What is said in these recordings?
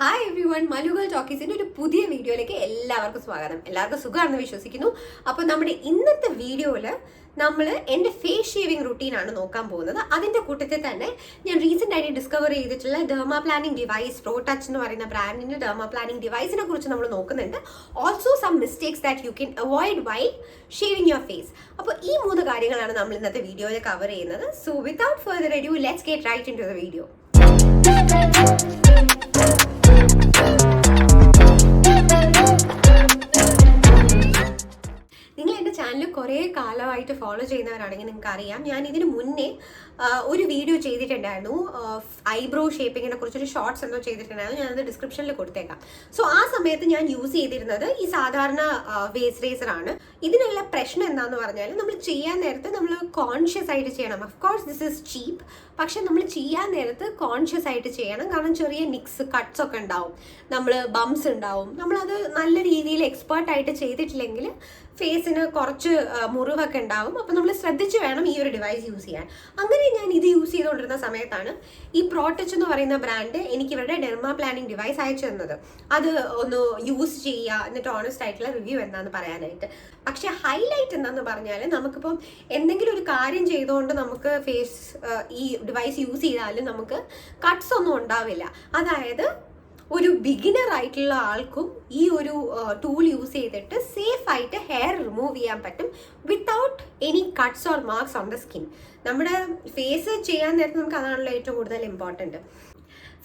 Hi every one, മലുകൾ ടോക്കീസിന്റെ ഒരു പുതിയ വീഡിയോയിലേക്ക് എല്ലാവർക്കും സ്വാഗതം. എല്ലാവർക്കും സുഖമാണെന്ന് വിശ്വസിക്കുന്നു. അപ്പോൾ നമ്മുടെ ഇന്നത്തെ വീഡിയോയിൽ നമ്മൾ എൻ്റെ ഫേസ് ഷേവിംഗ് റുട്ടീനാണ് നോക്കാൻ പോകുന്നത്. അതിൻ്റെ കൂട്ടത്തിൽ തന്നെ ഞാൻ റീസെൻ്റ് ആയിട്ട് ഡിസ്കവർ ചെയ്തിട്ടുള്ള ഡെർമാപ്ലാനിങ് ഡിവൈസ്, പ്രോടച്ച് എന്ന് പറയുന്ന ബ്രാൻഡിൻ്റെ ഡെർമാപ്ലാനിങ് ഡിവൈസിനെ കുറിച്ച് നമ്മൾ നോക്കുന്നുണ്ട്. Also some mistakes that you can avoid while shaving your face. അപ്പോൾ ഈ 3 കാര്യങ്ങളാണ് നമ്മൾ ഇന്നത്തെ വീഡിയോയിൽ കവർ ചെയ്യുന്നത്. So without further adieu, let's get right into the video. നിങ്ങൾ എൻ്റെ ചാനൽ കുറേ കാലമായിട്ട് ഫോളോ ചെയ്യുന്നവരാണെങ്കിൽ നിങ്ങൾക്ക് അറിയാം, ഞാൻ ഇതിന് മുന്നേ ഒരു വീഡിയോ ചെയ്തിട്ടുണ്ടായിരുന്നു. ഐബ്രോ ഷേപ്പിങ്ങിനെ കുറിച്ചൊരു ഷോർട്സ് എന്തോ ചെയ്തിട്ടുണ്ടായിരുന്നു. ഞാനത് ഡിസ്ക്രിപ്ഷനിൽ കൊടുത്തേക്കാം. സോ ആ സമയത്ത് ഞാൻ യൂസ് ചെയ്തിരുന്നത് ഈ സാധാരണ വേസ് റേസർ ആണ്. ഇതിനുള്ള പ്രശ്നം എന്താണെന്ന് പറഞ്ഞാൽ, നമ്മൾ ചെയ്യാൻ നേരത്ത് നമ്മൾ കോൺഷ്യസ് ആയിട്ട് ചെയ്യണം. ഓഫ് കോഴ്സ് ദിസ് ഇസ് ചീപ്പ്, പക്ഷെ നമ്മൾ ചെയ്യാൻ നേരത്ത് കോൺഷ്യസ് ആയിട്ട് ചെയ്യണം. കാരണം ചെറിയ നിക്സ്, കട്ട്സ് ഒക്കെ ഉണ്ടാവും, നമ്മൾ ബംസ് ഉണ്ടാവും. നമ്മളത് നല്ല രീതിയിൽ എക്സ്പേർട്ടായിട്ട് ചെയ്തിട്ടില്ലെങ്കിൽ ഫേസിന് കുറച്ച് മുറിവൊക്കെ ഉണ്ടാവും. അപ്പം നമ്മൾ ശ്രദ്ധിച്ച് വേണം ഈ ഒരു ഡിവൈസ് യൂസ് ചെയ്യാൻ. അങ്ങനെ ഞാൻ ഇത് യൂസ് ചെയ്തുകൊണ്ടിരുന്ന സമയത്താണ് ഈ പ്രോടച്ച് എന്ന് പറയുന്ന ബ്രാൻഡ് എനിക്ക് ഇവരുടെ ഡെർമാപ്ലാനിങ് ഡിവൈസ് അയച്ചു തന്നത്. അത് ഒന്ന് യൂസ് ചെയ്യുക, എന്നിട്ട് ഓണസ്റ്റ് ആയിട്ടുള്ള റിവ്യൂ എന്താണെന്ന് പറയാനായിട്ട്. പക്ഷെ ഹൈലൈറ്റ് എന്താണെന്ന് പറഞ്ഞാൽ, നമുക്കിപ്പം എന്തെങ്കിലും ഒരു കാര്യം ചെയ്തുകൊണ്ട് നമുക്ക് ഫേസ് ഈ ഡിവൈസ് യൂസ് ചെയ്താലും നമുക്ക് കട്ട്സ് ഒന്നും ഉണ്ടാവില്ല. അതായത് ഒരു ബിഗിനർ ആയിട്ടുള്ള ആൾക്കും ഈ ഒരു ടൂൾ യൂസ് ചെയ്തിട്ട് സേഫ് ആയിട്ട് ഹെയർ റിമൂവ് ചെയ്യാൻ പറ്റും without any cuts or marks on the skin. നമ്മുടെ ഫേസ് ചെയ്യാൻ നേരത്തെ നമുക്ക് അതാണല്ലോ ഏറ്റവും കൂടുതൽ ഇമ്പോർട്ടൻറ്റ്.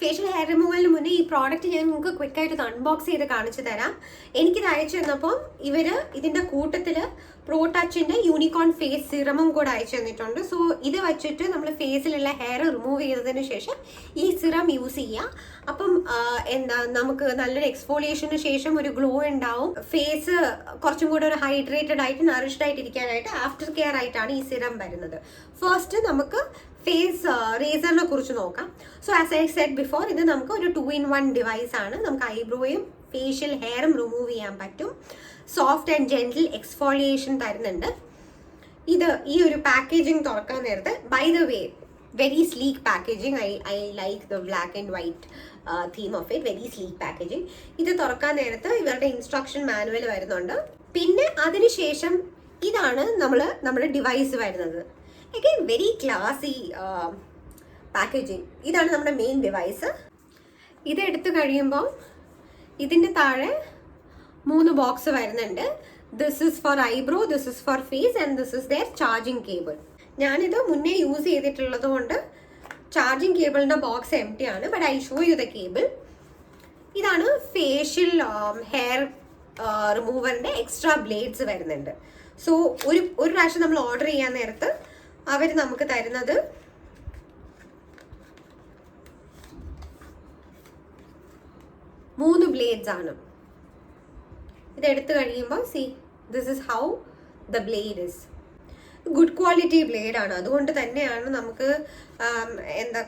ഫേഷ്യൽ ഹെയർ റിമൂവലിന് മുന്നേ ഈ പ്രോഡക്റ്റ് ഞാൻ നിങ്ങൾക്ക് ക്വിക്കായിട്ട് അൺബോക്സ് ചെയ്ത് കാണിച്ചു തരാം. എനിക്കിത് അയച്ചു തന്നപ്പോൾ ഇവർ ഇതിൻ്റെ കൂട്ടത്തിൽ പ്രോടച്ചിൻ്റെ യൂണിക്കോൺ ഫേസ് സിറമും കൂടെ അയച്ചു തന്നിട്ടുണ്ട്. സോ ഇത് വെച്ചിട്ട് നമ്മൾ ഫേസിലുള്ള ഹെയർ റിമൂവ് ചെയ്തതിന് ശേഷം ഈ സിറം യൂസ് ചെയ്യുക. അപ്പം നമുക്ക് നല്ലൊരു എക്സ്ഫോളിയേഷന് ശേഷം ഒരു ഗ്ലോ ഉണ്ടാവും. ഫേസ് കുറച്ചും കൂടെ ഒരു ഹൈഡ്രേറ്റഡ് ആയിട്ട് നറിഷ്ഡ് ആയിട്ട് ഇരിക്കാനായിട്ട് ആഫ്റ്റർ കെയർ ആയിട്ടാണ് ഈ സിറം വരുന്നത്. ഫസ്റ്റ് നമുക്ക് ഫേസ് റേസറിനെ കുറിച്ച് നോക്കാം. So as I said before, ഇത് നമുക്ക് ഒരു 2-in-1 ഡിവൈസ് ആണ്. നമുക്ക് ഐബ്രോയും ഫേഷ്യൽ ഹെയറും റിമൂവ് ചെയ്യാൻ പറ്റും. സോഫ്റ്റ് ആൻഡ് ജെന്റിൽ എക്സ്ഫോളിയേഷൻ തരുന്നുണ്ട്. ഇത് ഈ ഒരു പാക്കേജിങ് തുറക്കാൻ നേരത്തെ, by the way, very sleek packaging. I like the black and white theme of it. Very sleek packaging. ഇത് തുറക്കാൻ നേരത്ത് ഇവരുടെ ഇൻസ്ട്രക്ഷൻ മാനുവൽ വരുന്നുണ്ട്. പിന്നെ അതിനുശേഷം ഇതാണ് നമ്മുടെ ഡിവൈസ് വരുന്നത്. Again very ക്ലാസി packaging. ഇതാണ് നമ്മുടെ മെയിൻ ഡിവൈസ്. ഇത് എടുത്തു കഴിയുമ്പോൾ ഇതിൻ്റെ താഴെ 3 ബോക്സ് വരുന്നുണ്ട്. This is for eyebrow, this is for face and this is their charging cable. ഞാനിത് മുന്നേ യൂസ് ചെയ്തിട്ടുള്ളത് കൊണ്ട് ചാർജിങ് കേബിളിൻ്റെ ബോക്സ് എം ടി ആണ്. But I show you the cable. ഇതാണ് ഫേഷ്യൽ ഹെയർ റിമൂവറിൻ്റെ എക്സ്ട്രാ ബ്ലേഡ്സ് വരുന്നുണ്ട്. സോ ഒരു പ്രാവശ്യം നമ്മൾ ഓർഡർ ചെയ്യാൻ നേരത്ത് അവർ നമുക്ക് തരുന്നത് 3 ബ്ലേഡ്സ് ആണ്. ഇതെടുത്ത് കഴിയുമ്പോൾ C, this is how the blade is. Good quality blade ആണ്. അതുകൊണ്ട് തന്നെയാണ് നമുക്ക്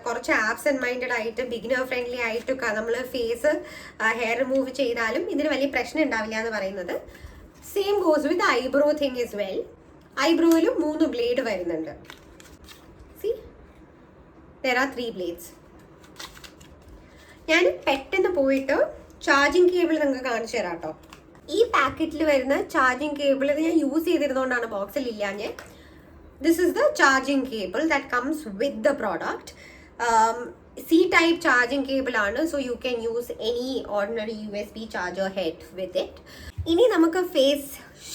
കുറച്ച് ആബ്സെന്റ് മൈൻഡഡ് ആയിട്ട് ബിഗിനർ ഫ്രണ്ട്ലി ആയിട്ടൊക്കെ നമ്മൾ ഫേസ് ഹെയർ റിമൂവ് ചെയ്താലും ഇതിന് വലിയ പ്രശ്നം ഉണ്ടാവില്ല എന്ന് പറയുന്നത്. Same goes with eyebrow thing is well. ഐബ്രോയിലും 3 ബ്ലേഡ് വരുന്നുണ്ട്. See, there are 3 blades. ഞാൻ പെട്ടെന്ന് പോയിട്ട് ചാർജിങ് കേബിൾ നിങ്ങൾക്ക് കാണിച്ചു തരാം കേട്ടോ. ഈ പാക്കറ്റിൽ വരുന്ന ചാർജിങ് കേബിൾ ഇത് ഞാൻ യൂസ് ചെയ്തിരുന്നതുകൊണ്ടാണ് ബോക്സിൽ ഇല്ലാഞ്ഞ്. This is the charging cable that comes with the product. C type charging cable ആണ്. So you can use any ordinary USB charger head with it. ഇനി നമുക്ക് ഫേസ്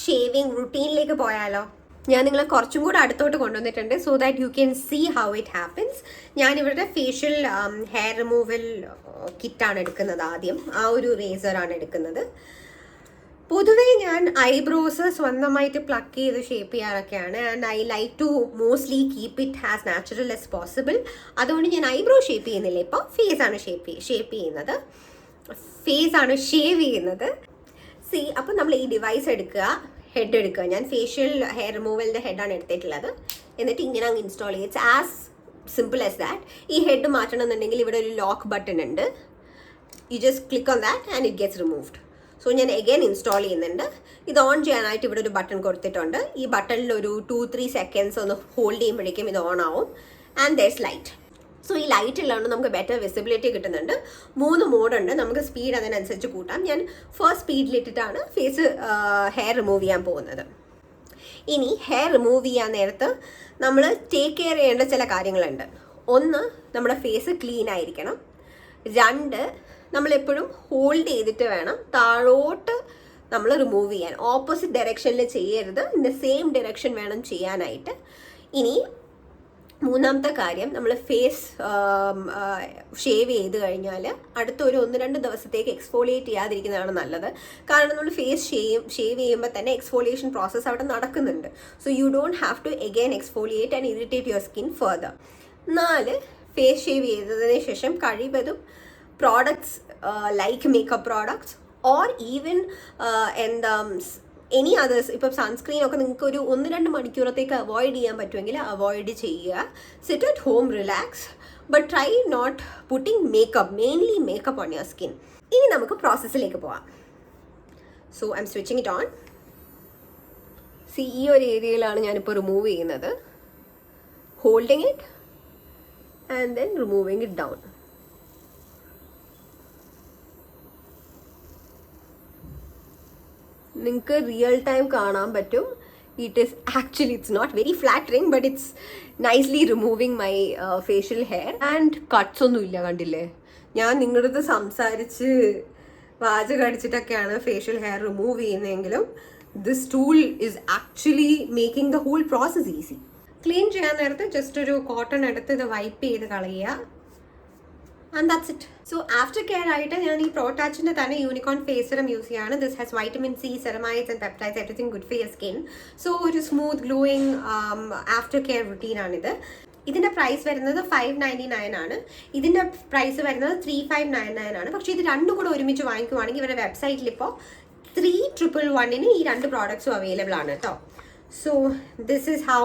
ഷേവിംഗ് റുട്ടീനിലേക്ക് പോയാലോ. ഞാൻ നിങ്ങളെ കുറച്ചും കൂടെ അടുത്തോട്ട് കൊണ്ടുവന്നിട്ടുണ്ട് so that you can see how it happens. ഞാൻ ഇവരുടെ ഫേഷ്യൽ ഹെയർ റിമൂവൽ കിറ്റാണ് എടുക്കുന്നത്. ആദ്യം ആ ഒരു റേസറാണ് എടുക്കുന്നത്. പൊതുവേ ഞാൻ ഐബ്രോസ് സ്വന്തമായിട്ട് പ്ലക്ക് ചെയ്ത് ഷേപ്പ് ചെയ്യാറൊക്കെയാണ്. And I like to mostly keep it as natural as possible. അതുകൊണ്ട് ഞാൻ ഐബ്രോ ഷേപ്പ് ചെയ്യുന്നില്ല. ഇപ്പോൾ ഫേസാണ് ഷേപ്പ് ചെയ്യുന്നത്. ഫേസാണ് ഷേവ് ചെയ്യുന്നത്. സി, അപ്പം നമ്മൾ ഈ ഡിവൈസ് എടുക്കുക, ഹെഡ് എടുക്കുക. ഞാൻ ഫേഷ്യൽ ഹെയർ റിമൂവലിൻ്റെ ഹെഡാണ് എടുത്തിട്ടുള്ളത്. എന്നിട്ട് ഇങ്ങനെ അങ്ങ് ഇൻസ്റ്റാൾ ചെയ്യുക. It's as simple as that. ഈ ഹെഡ് മാറ്റണമെന്നുണ്ടെങ്കിൽ ഇവിടെ ഒരു ലോക്ക് ബട്ടൺ ഉണ്ട്. You just click on that and it gets removed. So ഞാൻ എഗെയിൻ ഇൻസ്റ്റാൾ ചെയ്യുന്നുണ്ട്. ഇത് ഓൺ ചെയ്യാനായിട്ട് ഇവിടെ ഒരു ബട്ടൺ കൊടുത്തിട്ടുണ്ട്. ഈ ബട്ടണിൽ ഒരു 2-3 സെക്കൻഡ്സ് ഒന്ന് ഹോൾഡ് ചെയ്യുമ്പോഴേക്കും ഇത് ഓൺ ആവും. And there's light. സോ ഈ ലൈറ്റ് ഉള്ളതുകൊണ്ട് നമുക്ക് ബെറ്റർ വിസിബിലിറ്റി കിട്ടുന്നുണ്ട്. 3 മോഡുണ്ട്, നമുക്ക് സ്പീഡ് അതിനനുസരിച്ച് കൂട്ടാം. ഞാൻ ഫസ്റ്റ് സ്പീഡിലിട്ടിട്ടാണ് ഹെയർ റിമൂവ് ചെയ്യാൻ പോകുന്നത്. ഇനി ഹെയർ റിമൂവ് ചെയ്യാൻ നേരത്ത് നമ്മൾ ടേക്ക് കെയർ ചെയ്യേണ്ട ചില കാര്യങ്ങളുണ്ട്. 1, നമ്മുടെ ഫേസ് ക്ലീൻ ആയിരിക്കണം. 2, നമ്മളെപ്പോഴും ഹോൾഡ് ചെയ്തിട്ട് വേണം താഴോട്ട് നമ്മൾ റിമൂവ് ചെയ്യാൻ. ഓപ്പോസിറ്റ് ഡയറക്ഷനിൽ ചെയ്യരുത്, ഇൻ ദ സെയിം ഡയറക്ഷൻ വേണം ചെയ്യാനായിട്ട്. ഇനി 3ാമത്തെ കാര്യം, നമ്മൾ ഫേസ് ഷേവ് ചെയ്ത് കഴിഞ്ഞാൽ അടുത്ത ഒരു 1-2 ദിവസത്തേക്ക് എക്സ്ഫോളിയേറ്റ് ചെയ്യാതിരിക്കുന്നതാണ് നല്ലത്. കാരണം നമ്മൾ ഫേസ് ഷേവ് ചെയ്യുമ്പോൾ തന്നെ എക്സ്ഫോളിയേഷൻ പ്രോസസ്സ് അവിടെ നടക്കുന്നുണ്ട്. So you don't have to again exfoliate and irritate your skin further. 4, face shave ചെയ്തതിന് ശേഷം കഴിവതും products like makeup products or even any others, ഇപ്പം സൺസ്ക്രീൻ ഒക്കെ നിങ്ങൾക്ക് ഒരു 1-2 മണിക്കൂറത്തേക്ക് അവോയ്ഡ് ചെയ്യാൻ പറ്റുമെങ്കിൽ അവോയ്ഡ് ചെയ്യുക. Sit at home, relax, but try not putting makeup, mainly makeup on your skin. ഇനി നമുക്ക് പ്രോസസ്സിലേക്ക് പോവാം. So I am switching it on. ഈ ഒരു ഏരിയയിലാണ് ഞാനിപ്പോൾ റിമൂവ് ചെയ്യുന്നത്. Holding it and then removing it down. നിങ്ങൾക്ക് റിയൽ ടൈം കാണാൻ പറ്റും. It's not very flattering, but it's nicely removing my facial hair. And cuts ഒന്നും ഇല്ല, കണ്ടില്ലേ? ഞാൻ നിങ്ങളുടെ അടുത്ത് സംസാരിച്ച് വാചകം അടിച്ചിട്ടൊക്കെയാണ് ഫേഷ്യൽ ഹെയർ റിമൂവ് ചെയ്യുന്നതെങ്കിലും this tool is actually making the whole process easy. Clean ചെയ്യാൻ നേരത്തെ ജസ്റ്റ് ഒരു കോട്ടൺ എടുത്ത് ഇത് വൈപ്പ് ചെയ്ത് കളയുക. And that's it. So after care ആയിട്ട് ഞാൻ ഈ പ്രോടാച്ചിൻ്റെ തന്നെ യൂണിക്കോൺ ഫേസ് സിറം യൂസ് ചെയ്യാണ്. This has vitamin C, ceramides and peptides, everything good for your skin. So ഒരു സ്മൂത്ത് ഗ്ലോയിങ് ആഫ്റ്റർ കെയർ റുട്ടീനാണിത്. ഇതിൻ്റെ പ്രൈസ് വരുന്നത് 599 ആണ്. ഇതിൻ്റെ പ്രൈസ് വരുന്നത് 3599 ആണ്. പക്ഷേ ഇത് രണ്ടും കൂടെ ഒരുമിച്ച് വാങ്ങിക്കുവാണെങ്കിൽ ഇവരുടെ വെബ്സൈറ്റിൽ ഇപ്പോൾ 3111 ഈ 2 പ്രോഡക്ട്സും അവൈലബിൾ ആണ് കേട്ടോ. So this is how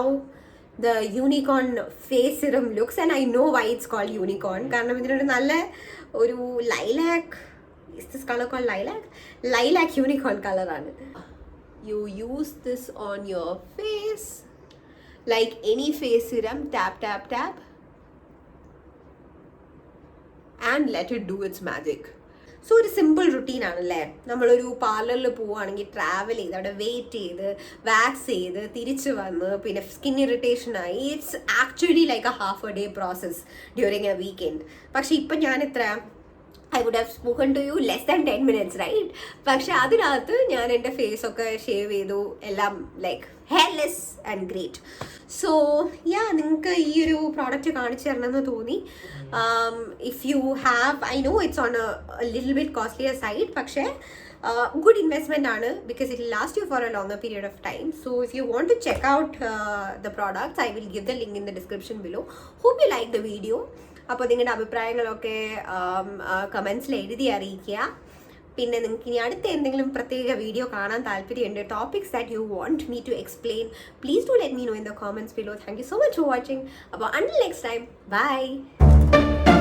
the unicorn face serum looks, and I know why it's called unicorn. കാരണം ഇതിനൊരു നല്ല ഒരു lilac, is this color called lilac unicorn color ആണ്. You use this on your face like any face serum, tap and let it do its magic. So ഒരു simple റുട്ടീനാണല്ലേ. നമ്മളൊരു പാർലറിൽ പോവുകയാണെങ്കിൽ travel ചെയ്ത് അവിടെ വെയിറ്റ് ചെയ്ത് വാക്സ് ചെയ്ത് തിരിച്ച് വന്ന് പിന്നെ സ്കിൻ ഇറിറ്റേഷനായി. It's actually like a half a day process during a weekend. പക്ഷെ ഇപ്പം ഞാൻ I would have spoken to you less than 10 minutes, right? പക്ഷെ അതിനകത്ത് ഞാൻ എൻ്റെ ഫേസൊക്കെ ഷേവ് ചെയ്തു, എല്ലാം like hairless and great. So yeah, നിങ്ങൾക്ക് ഈ ഒരു പ്രോഡക്റ്റ് കാണിച്ചു തരണമെന്ന് തോന്നി. If you have, I know it's on a little bit costlier side, പക്ഷേ good investment ആണ്, because it will last you for a longer period of time. So if you want to check out the products, I will give the link in the description below. Hope you like the video. അപ്പോൾ നിങ്ങളുടെ അഭിപ്രായങ്ങളൊക്കെ കമൻസിൽ എഴുതി അറിയിക്കുക. പിന്നെ നിങ്ങൾക്ക് ഇനി അടുത്ത എന്തെങ്കിലും പ്രത്യേക വീഡിയോ കാണാൻ താല്പര്യമുണ്ട്, topics that you want me to explain, please do let me know in the comments below. Thank you so much for watching. അപ്പോൾ until next time, bye.